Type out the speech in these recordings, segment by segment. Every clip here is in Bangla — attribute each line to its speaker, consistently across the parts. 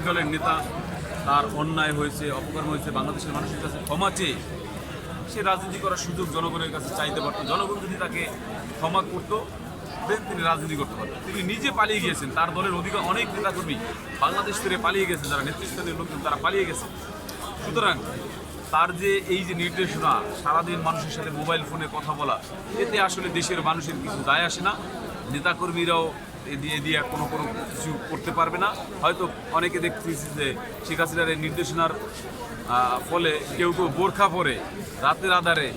Speaker 1: দলের নেতা তার অন্যায় হয়েছে, অপকর্ম হয়েছে, বাংলাদেশের মানুষের কাছে ক্ষমা চেয়ে সে রাজনীতি করার সুযোগ জনগণের কাছে চাইতে পারত। জনগণ যদি তাকে ক্ষমা করতো দেন তিনি রাজনীতি করতে পারতেন। তিনি নিজে পালিয়ে গিয়েছেন, তার দলের অধিকার অনেক নেতাকর্মী বাংলাদেশ থেকে পালিয়ে গেছে, যারা নেতৃস্থানীয় লোকজন তারা পালিয়ে গেছে। সুতরাং তার যে এই যে নির্দেশনা, সারাদিন মানুষের সাথে মোবাইল ফোনে কথা বলা, এতে আসলে দেশের মানুষের কিছু দায় আসে না। নেতাকর্মীরাও দিয়ে কোনো কিছু করতে পারবে না। হয়তো অনেকে দেখতেছি যে শেখ হাসিনার এই নির্দেশনার ফলে কেউ বোরখা পরে রাতের আধারে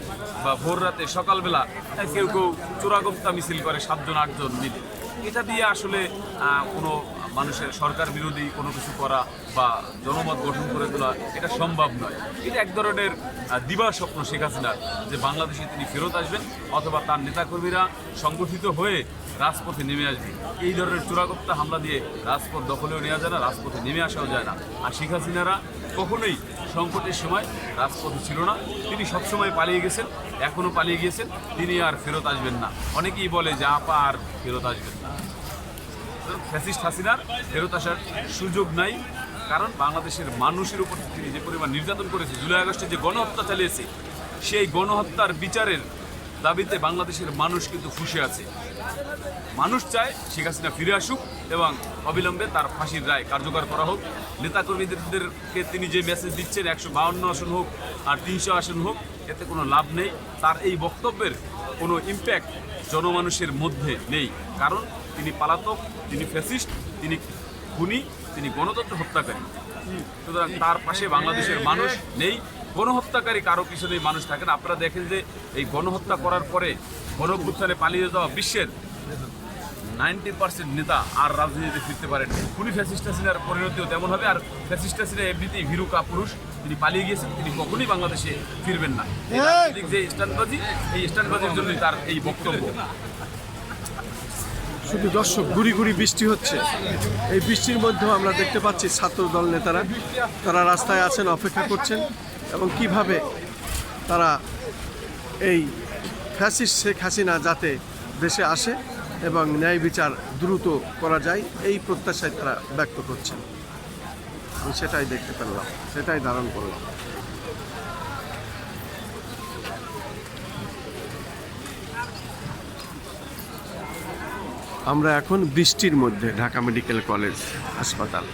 Speaker 1: বা ভোর রাতে সকালবেলা কেউ চোরাগোপ্তা মিছিল করে 7 জন 8 জন মিলে। এটা দিয়ে আসলে কোনো মানুষের সরকার বিরোধী কোনো কিছু করা বা জনমত গঠন করে তোলা এটা সম্ভব নয়। এটা এক ধরনের দিবা স্বপ্ন শেখ হাসিনার, যে বাংলাদেশে তিনি ফেরত আসবেন অথবা তার নেতাকর্মীরা সংগঠিত হয়ে রাজপথে নেমে আসবে। এই ধরনের চোরাগোপ্তা হামলা দিয়ে রাজপথ দখলেও নেওয়া যায় না, রাজপথে নেমে আসাও যায় না। আর শেখ হাসিনারা কখনোই সংকটের সময় রাজপথে ছিল না, তিনি সবসময় পালিয়ে গেছেন, এখনও পালিয়ে গিয়েছেন, তিনি আর ফেরত আসবেন না। অনেকেই বলে যে আপা আর ফেরত আসবেন না। ফ্যাসিস্ট হাসিনার ফেরত আসার সুযোগ নাই, কারণ বাংলাদেশের মানুষের উপর তিনি যে পরিমাণ নির্যাতন করেছে, জুলাই আগস্টে যে গণহত্যা চালিয়েছে, সেই গণহত্যার বিচারের দাবিতে বাংলাদেশের মানুষ কিন্তু ফুঁসে আছে। মানুষ চায় শেখ হাসিনা ফিরে আসুক এবং অবিলম্বে তার ফাঁসির রায় কার্যকর করা হোক। নেতাকর্মীদেরকে তিনি যে মেসেজ দিচ্ছেন 152 আসন হোক আর 300 আসন হোক, এতে কোনো লাভ নেই। তার এই বক্তব্যের কোনো ইম্প্যাক্ট জনমানুষের মধ্যে নেই, কারণ তিনি পলাতক, তিনি ফ্যাসিস্ট, তিনি খুনি, তিনি গণতন্ত্র হত্যাকারী। সুতরাং তার পাশে বাংলাদেশের মানুষ নেই। গণহত্যাকারী কারো পিছনেই মানুষ থাকে না। আপনারা দেখেন যে এই গণহত্যা করার পরে গণঅভ্যুত্থানে পালিয়ে যাওয়া বিশ্বের 90% নেতা আর রাজনীতিতে ফিরতে পারেন। খুনি ফ্যাসিস্ট হাসিনার পরিণতিও তেমন হবে। আর ফ্যাসিস্ট হাসিনা এমনিতেই ভীরু কাপুরুষ, তিনি পালিয়ে গিয়েছেন, তিনি কখনোই বাংলাদেশে ফিরবেন না। যে স্ট্যান্ডবাজি, এই স্ট্যান্ডবাজির জন্যই তার এই বক্তব্য।
Speaker 2: শুধু দর্শক, গুড়ি গুড়ি বৃষ্টি হচ্ছে। এই বৃষ্টির মধ্যেও আমরা দেখতে পাচ্ছি ছাত্র দল নেতারা তারা রাস্তায় আছেন, অপেক্ষা করছেন এবং কিভাবে তারা এই ফ্যাসিস্ট শেখ হাসিনা যাতে দেশে আসে এবং ন্যায় বিচার দ্রুত করা যায়, এই প্রত্যাশায় তারা ব্যক্ত করছেন। আমি সেটাই দেখতে পেলাম, সেটাই ধারণ করলাম। আমরা এখন বৃষ্টির মধ্যে ঢাকা মেডিকেল কলেজ হাসপাতাল।